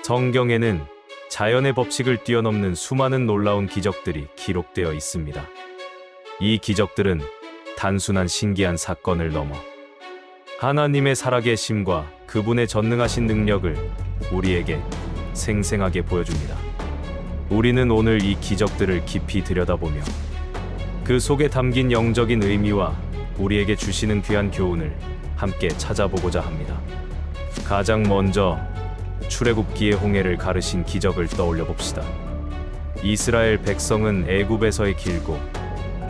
성경에는 자연의 법칙을 뛰어넘는 수많은 놀라운 기적들이 기록되어 있습니다. 이 기적들은 단순한 신기한 사건을 넘어 하나님의 살아계심과 그분의 전능하신 능력을 우리에게 생생하게 보여줍니다. 우리는 오늘 이 기적들을 깊이 들여다보며 그 속에 담긴 영적인 의미와 우리에게 주시는 귀한 교훈을 함께 찾아보고자 합니다. 가장 먼저 출애굽기의 홍해를 가르신 기적을 떠올려 봅시다. 이스라엘 백성은 애굽에서의 길고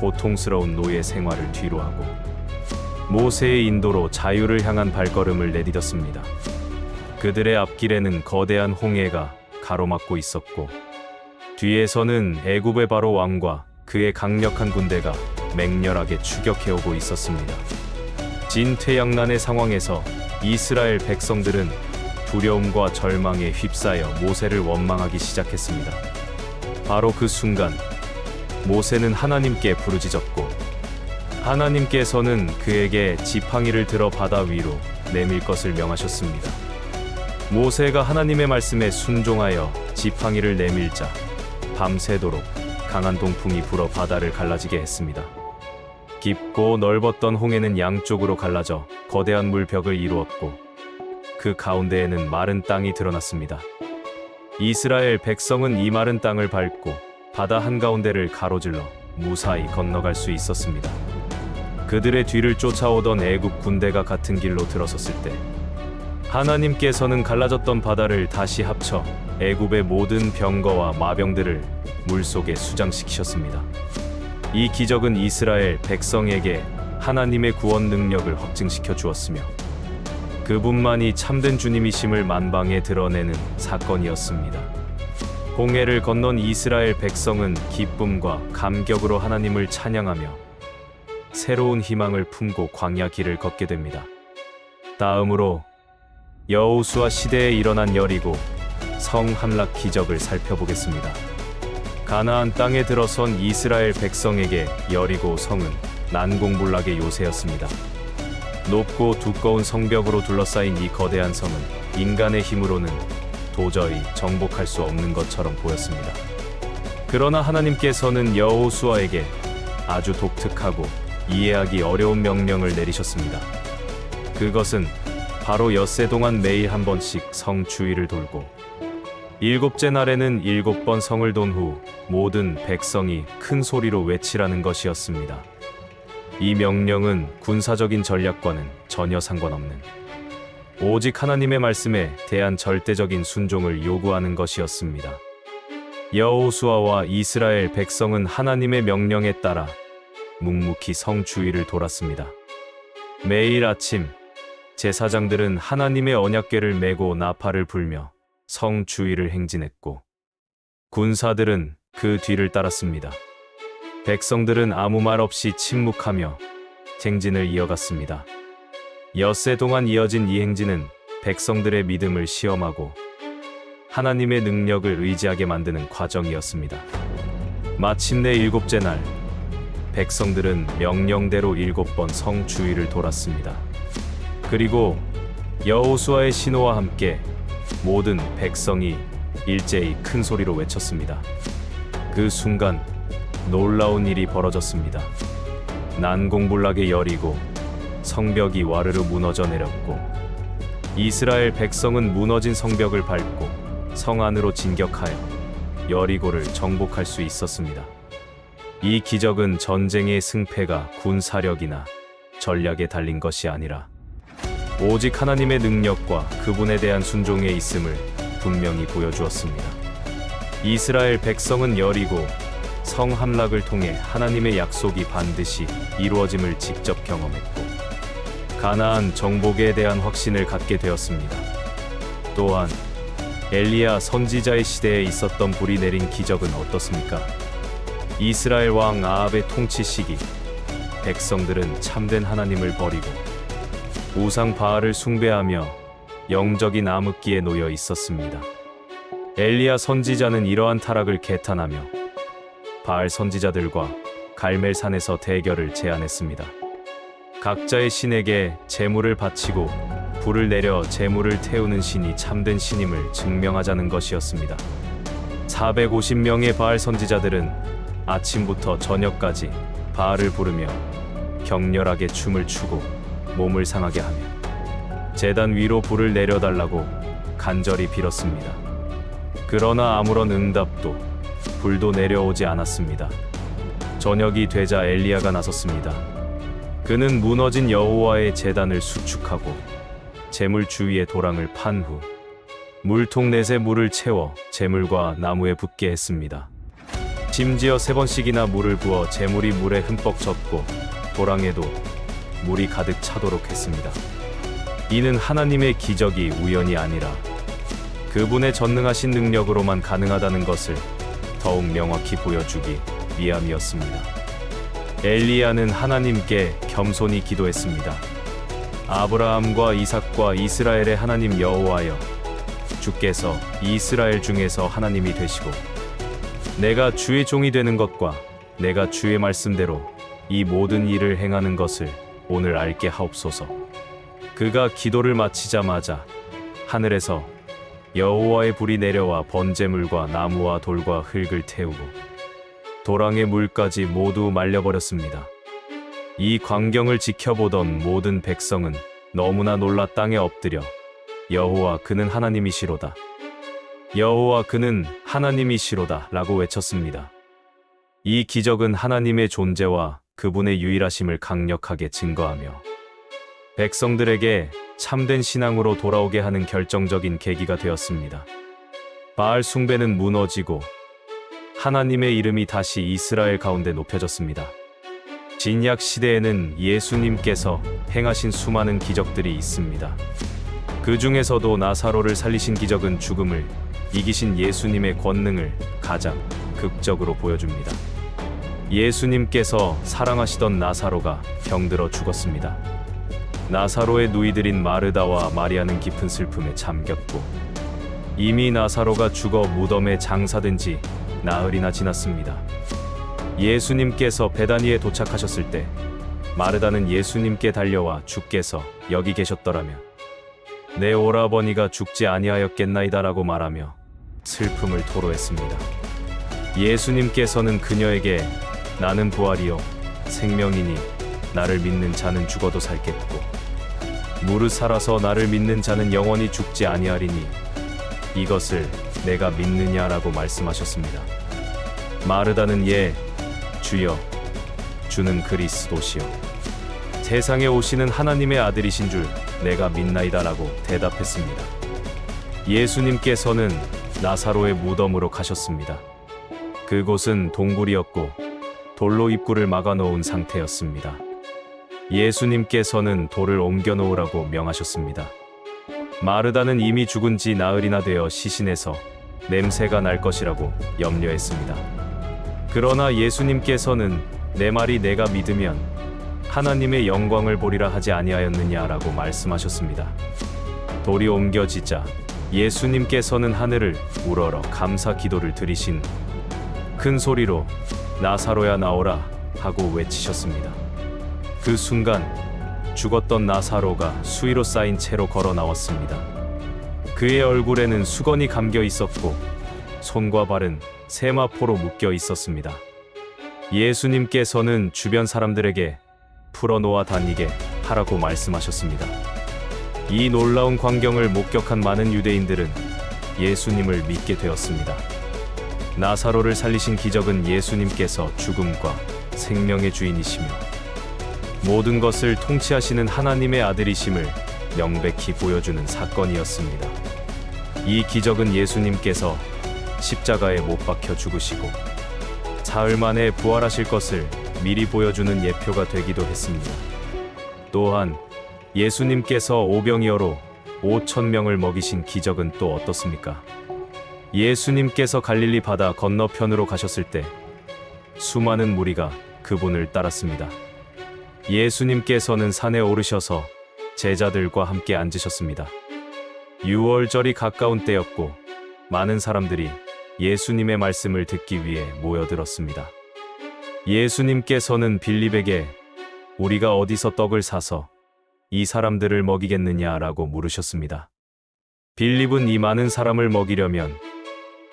고통스러운 노예 생활을 뒤로하고 모세의 인도로 자유를 향한 발걸음을 내디뎠습니다. 그들의 앞길에는 거대한 홍해가 가로막고 있었고 뒤에서는 애굽의 바로 왕과 그의 강력한 군대가 맹렬하게 추격해오고 있었습니다. 진퇴양난의 상황에서 이스라엘 백성들은 두려움과 절망에 휩싸여 모세를 원망하기 시작했습니다. 바로 그 순간 모세는 하나님께 부르짖었고 하나님께서는 그에게 지팡이를 들어 바다 위로 내밀 것을 명하셨습니다. 모세가 하나님의 말씀에 순종하여 지팡이를 내밀자 밤새도록 강한 동풍이 불어 바다를 갈라지게 했습니다. 깊고 넓었던 홍해는 양쪽으로 갈라져 거대한 물벽을 이루었고 그 가운데에는 마른 땅이 드러났습니다. 이스라엘 백성은 이 마른 땅을 밟고 바다 한가운데를 가로질러 무사히 건너갈 수 있었습니다. 그들의 뒤를 쫓아오던 애굽 군대가 같은 길로 들어섰을 때 하나님께서는 갈라졌던 바다를 다시 합쳐 애굽의 모든 병거와 마병들을 물속에 수장시키셨습니다. 이 기적은 이스라엘 백성에게 하나님의 구원 능력을 확증시켜 주었으며 그분만이 참된 주님이심을 만방에 드러내는 사건이었습니다. 홍해를 건넌 이스라엘 백성은 기쁨과 감격으로 하나님을 찬양하며 새로운 희망을 품고 광야 길을 걷게 됩니다. 다음으로 여호수아 시대에 일어난 여리고 성 함락 기적을 살펴보겠습니다. 가나안 땅에 들어선 이스라엘 백성에게 여리고 성은 난공불락의 요새였습니다. 높고 두꺼운 성벽으로 둘러싸인 이 거대한 성은 인간의 힘으로는 도저히 정복할 수 없는 것처럼 보였습니다. 그러나 하나님께서는 여호수아에게 아주 독특하고 이해하기 어려운 명령을 내리셨습니다. 그것은 바로 엿새 동안 매일 한 번씩 성 주위를 돌고 일곱째 날에는 7번 성을 돈 후 모든 백성이 큰 소리로 외치라는 것이었습니다. 이 명령은 군사적인 전략과는 전혀 상관없는 오직 하나님의 말씀에 대한 절대적인 순종을 요구하는 것이었습니다. 여호수아와 이스라엘 백성은 하나님의 명령에 따라 묵묵히 성 주위를 돌았습니다. 매일 아침 제사장들은 하나님의 언약궤를 메고 나팔을 불며 성 주위를 행진했고 군사들은 그 뒤를 따랐습니다. 백성들은 아무 말 없이 침묵하며 행진을 이어갔습니다. 엿새 동안 이어진 이 행진은 백성들의 믿음을 시험하고 하나님의 능력을 의지하게 만드는 과정이었습니다. 마침내 7째 날 백성들은 명령대로 7번 성 주위를 돌았습니다. 그리고 여호수아의 신호와 함께 모든 백성이 일제히 큰 소리로 외쳤습니다. 그 순간 놀라운 일이 벌어졌습니다. 난공불락의 여리고 성벽이 와르르 무너져 내렸고 이스라엘 백성은 무너진 성벽을 밟고 성 안으로 진격하여 여리고를 정복할 수 있었습니다. 이 기적은 전쟁의 승패가 군사력이나 전략에 달린 것이 아니라 오직 하나님의 능력과 그분에 대한 순종에 있음을 분명히 보여주었습니다. 이스라엘 백성은 여리고 성 함락을 통해 하나님의 약속이 반드시 이루어짐을 직접 경험했고 가나안 정복에 대한 확신을 갖게 되었습니다. 또한 엘리야 선지자의 시대에 있었던 불이 내린 기적은 어떻습니까? 이스라엘 왕 아합의 통치 시기 백성들은 참된 하나님을 버리고 우상 바알을 숭배하며 영적인 암흑기에 놓여 있었습니다. 엘리야 선지자는 이러한 타락을 개탄하며 바알 선지자들과 갈멜산에서 대결을 제안했습니다. 각자의 신에게 제물을 바치고 불을 내려 제물을 태우는 신이 참된 신임을 증명하자는 것이었습니다. 450명의 바알 선지자들은 아침부터 저녁까지 바알을 부르며 격렬하게 춤을 추고 몸을 상하게 하며 제단 위로 불을 내려달라고 간절히 빌었습니다. 그러나 아무런 응답도 불도 내려오지 않았습니다. 저녁이 되자 엘리야가 나섰습니다. 그는 무너진 여호와의 제단을 수축하고 제물 주위에 도랑을 판 후 물통 넷에 물을 채워 제물과 나무에 붓게 했습니다. 심지어 3번씩이나 물을 부어 제물이 물에 흠뻑 젖고 도랑에도 물이 가득 차도록 했습니다. 이는 하나님의 기적이 우연이 아니라 그분의 전능하신 능력으로만 가능하다는 것을 더욱 명확히 보여주기 위함이었습니다. 엘리야는 하나님께 겸손히 기도했습니다. 아브라함과 이삭과 이스라엘의 하나님 여호와여, 주께서 이스라엘 중에서 하나님이 되시고 내가 주의 종이 되는 것과 내가 주의 말씀대로 이 모든 일을 행하는 것을 오늘 알게 하옵소서. 그가 기도를 마치자마자 하늘에서 여호와의 불이 내려와 번제물과 나무와 돌과 흙을 태우고 도랑의 물까지 모두 말려버렸습니다. 이 광경을 지켜보던 모든 백성은 너무나 놀라 땅에 엎드려 여호와 그는 하나님이시로다, 여호와 그는 하나님이시로다 라고 외쳤습니다. 이 기적은 하나님의 존재와 그분의 유일하심을 강력하게 증거하며 백성들에게 참된 신앙으로 돌아오게 하는 결정적인 계기가 되었습니다. 바알 숭배는 무너지고 하나님의 이름이 다시 이스라엘 가운데 높여졌습니다. 진약 시대에는 예수님께서 행하신 수많은 기적들이 있습니다. 그 중에서도 나사로를 살리신 기적은 죽음을 이기신 예수님의 권능을 가장 극적으로 보여줍니다. 예수님께서 사랑하시던 나사로가 병들어 죽었습니다. 나사로의 누이들인 마르다와 마리아는 깊은 슬픔에 잠겼고 이미 나사로가 죽어 무덤에 장사된 지 나흘이나 지났습니다. 예수님께서 베다니에 도착하셨을 때 마르다는 예수님께 달려와 주께서 여기 계셨더라면 내 오라버니가 죽지 아니하였겠나이다라고 말하며 슬픔을 토로했습니다. 예수님께서는 그녀에게 나는 부활이요 생명이니 나를 믿는 자는 죽어도 살겠고 무릇 살아서 나를 믿는 자는 영원히 죽지 아니하리니 이것을 내가 믿느냐라고 말씀하셨습니다. 마르다는 주여, 주는 그리스도시요 세상에 오시는 하나님의 아들이신 줄 내가 믿나이다라고 대답했습니다. 예수님께서는 나사로의 무덤으로 가셨습니다. 그곳은 동굴이었고 돌로 입구를 막아놓은 상태였습니다. 예수님께서는 돌을 옮겨 놓으라고 명하셨습니다. 마르다는 이미 죽은 지 나흘이나 되어 시신에서 냄새가 날 것이라고 염려했습니다. 그러나 예수님께서는 내 말이 내가 믿으면 하나님의 영광을 보리라 하지 아니하였느냐라고 말씀하셨습니다. 돌이 옮겨지자 예수님께서는 하늘을 우러러 감사 기도를 드리신 큰 소리로 나사로야 나오라 하고 외치셨습니다. 그 순간 죽었던 나사로가 수위로 쌓인 채로 걸어 나왔습니다. 그의 얼굴에는 수건이 감겨 있었고 손과 발은 세마포로 묶여 있었습니다. 예수님께서는 주변 사람들에게 풀어놓아 다니게 하라고 말씀하셨습니다. 이 놀라운 광경을 목격한 많은 유대인들은 예수님을 믿게 되었습니다. 나사로를 살리신 기적은 예수님께서 죽음과 생명의 주인이시며 모든 것을 통치하시는 하나님의 아들이심을 명백히 보여주는 사건이었습니다. 이 기적은 예수님께서 십자가에 못 박혀 죽으시고 사흘 만에 부활하실 것을 미리 보여주는 예표가 되기도 했습니다. 또한 예수님께서 오병이어로 5,000명을 먹이신 기적은 또 어떻습니까? 예수님께서 갈릴리 바다 건너편으로 가셨을 때 수많은 무리가 그분을 따랐습니다. 예수님께서는 산에 오르셔서 제자들과 함께 앉으셨습니다. 유월절이 가까운 때였고 많은 사람들이 예수님의 말씀을 듣기 위해 모여들었습니다. 예수님께서는 빌립에게 우리가 어디서 떡을 사서 이 사람들을 먹이겠느냐라고 물으셨습니다. 빌립은 이 많은 사람을 먹이려면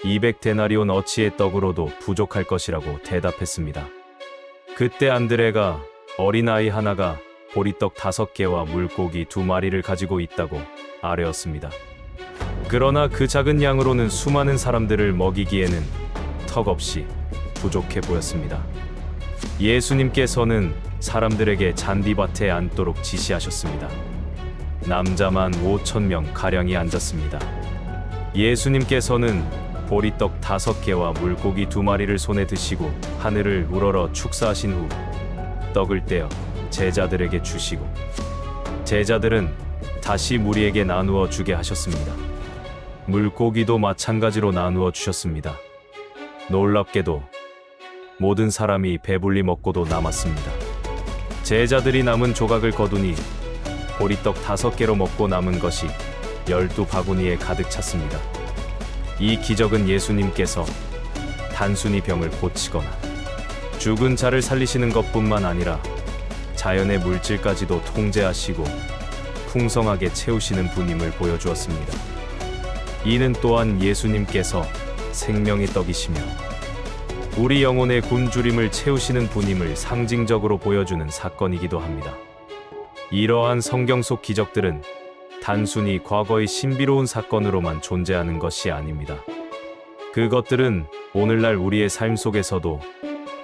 200데나리온 어치의 떡으로도 부족할 것이라고 대답했습니다. 그때 안드레가 어린아이 하나가 보리떡 5개와 물고기 2마리를 가지고 있다고 아뢰었습니다. 그러나 그 작은 양으로는 수많은 사람들을 먹이기에는 턱없이 부족해 보였습니다. 예수님께서는 사람들에게 잔디밭에 앉도록 지시하셨습니다. 남자만 5,000명 가량이 앉았습니다. 예수님께서는 보리떡 5개와 물고기 2마리를 손에 드시고 하늘을 우러러 축사하신 후 떡을 떼어 제자들에게 주시고 제자들은 다시 무리에게 나누어 주게 하셨습니다. 물고기도 마찬가지로 나누어 주셨습니다. 놀랍게도 모든 사람이 배불리 먹고도 남았습니다. 제자들이 남은 조각을 거두니 보리떡 5개로 먹고 남은 것이 12바구니에 가득 찼습니다. 이 기적은 예수님께서 단순히 병을 고치거나 죽은 자를 살리시는 것뿐만 아니라 자연의 물질까지도 통제하시고 풍성하게 채우시는 분임을 보여주었습니다. 이는 또한 예수님께서 생명의 떡이시며 우리 영혼의 굶주림을 채우시는 분임을 상징적으로 보여주는 사건이기도 합니다. 이러한 성경 속 기적들은 단순히 과거의 신비로운 사건으로만 존재하는 것이 아닙니다. 그것들은 오늘날 우리의 삶 속에서도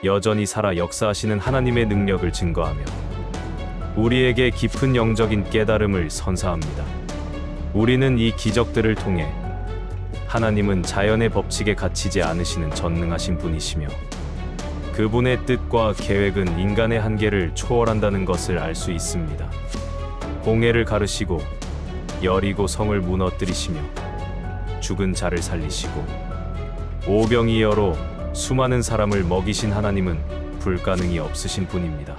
여전히 살아 역사하시는 하나님의 능력을 증거하며 우리에게 깊은 영적인 깨달음을 선사합니다. 우리는 이 기적들을 통해 하나님은 자연의 법칙에 갇히지 않으시는 전능하신 분이시며 그분의 뜻과 계획은 인간의 한계를 초월한다는 것을 알 수 있습니다. 공회를 가르시고 여리고 성을 무너뜨리시며 죽은 자를 살리시고 오병이어로 수많은 사람을 먹이신 하나님은 불가능이 없으신 분입니다.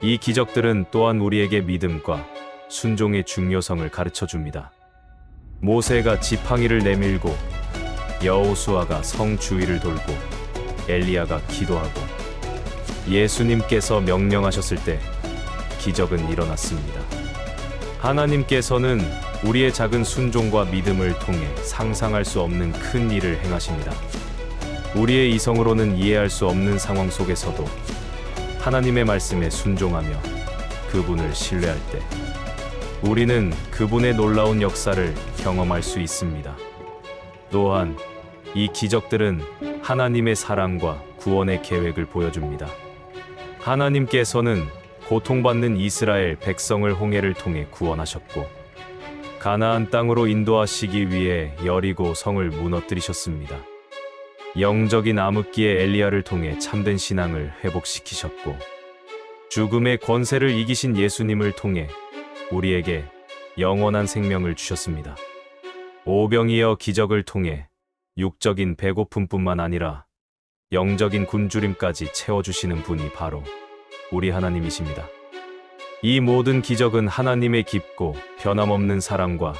이 기적들은 또한 우리에게 믿음과 순종의 중요성을 가르쳐 줍니다. 모세가 지팡이를 내밀고 여호수아가 성 주위를 돌고 엘리야가 기도하고 예수님께서 명령하셨을 때 기적은 일어났습니다. 하나님께서는 우리의 작은 순종과 믿음을 통해 상상할 수 없는 큰 일을 행하십니다. 우리의 이성으로는 이해할 수 없는 상황 속에서도 하나님의 말씀에 순종하며 그분을 신뢰할 때 우리는 그분의 놀라운 역사를 경험할 수 있습니다. 또한 이 기적들은 하나님의 사랑과 구원의 계획을 보여줍니다. 하나님께서는 고통받는 이스라엘 백성을 홍해를 통해 구원하셨고 가나안 땅으로 인도하시기 위해 여리고 성을 무너뜨리셨습니다. 영적인 암흑기의 엘리야를 통해 참된 신앙을 회복시키셨고 죽음의 권세를 이기신 예수님을 통해 우리에게 영원한 생명을 주셨습니다. 오병이어 기적을 통해 육적인 배고픔뿐만 아니라 영적인 굶주림까지 채워주시는 분이 바로 우리 하나님이십니다. 이 모든 기적은 하나님의 깊고 변함없는 사랑과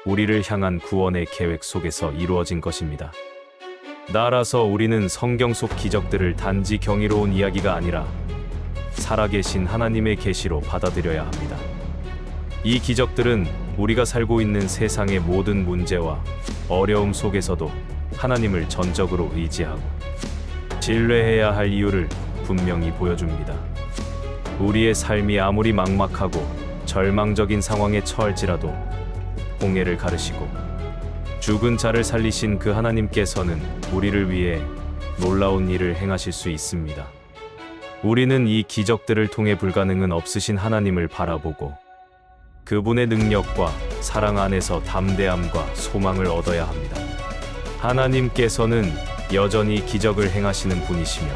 우리를 향한 구원의 계획 속에서 이루어진 것입니다. 따라서 우리는 성경 속 기적들을 단지 경이로운 이야기가 아니라 살아계신 하나님의 계시로 받아들여야 합니다. 이 기적들은 우리가 살고 있는 세상의 모든 문제와 어려움 속에서도 하나님을 전적으로 의지하고 신뢰해야 할 이유를 분명히 보여줍니다. 우리의 삶이 아무리 막막하고 절망적인 상황에 처할지라도 홍해를 가르시고 죽은 자를 살리신 그 하나님께서는 우리를 위해 놀라운 일을 행하실 수 있습니다. 우리는 이 기적들을 통해 불가능은 없으신 하나님을 바라보고 그분의 능력과 사랑 안에서 담대함과 소망을 얻어야 합니다. 하나님께서는 여전히 기적을 행하시는 분이시며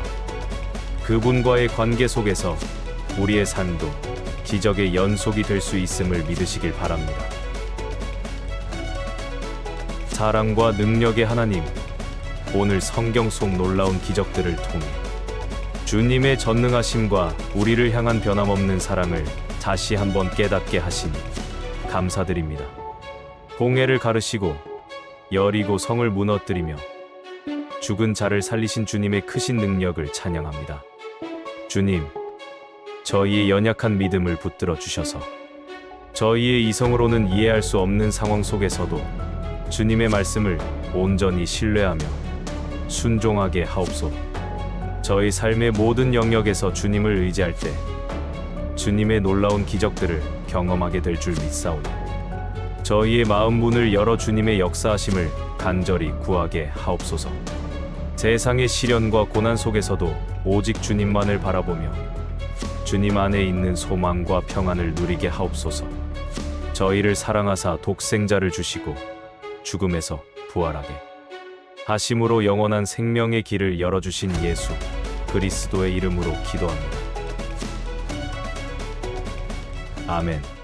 그분과의 관계 속에서 우리의 삶도 기적의 연속이 될 수 있음을 믿으시길 바랍니다. 사랑과 능력의 하나님, 오늘 성경 속 놀라운 기적들을 통해 주님의 전능하심과 우리를 향한 변함없는 사랑을 다시 한번 깨닫게 하시니 감사드립니다. 홍해를 가르시고 여리고 성을 무너뜨리며 죽은 자를 살리신 주님의 크신 능력을 찬양합니다. 주님, 저희의 연약한 믿음을 붙들어 주셔서 저희의 이성으로는 이해할 수 없는 상황 속에서도 주님의 말씀을 온전히 신뢰하며 순종하게 하옵소서. 저희 삶의 모든 영역에서 주님을 의지할 때 주님의 놀라운 기적들을 경험하게 될 줄 믿사오니 저희의 마음 문을 열어 주님의 역사하심을 간절히 구하게 하옵소서. 세상의 시련과 고난 속에서도 오직 주님만을 바라보며 주님 안에 있는 소망과 평안을 누리게 하옵소서. 저희를 사랑하사 독생자를 주시고 죽음에서 부활하게 하심으로 영원한 생명의 길을 열어주신 예수 그리스도의 이름으로 기도합니다. 아멘.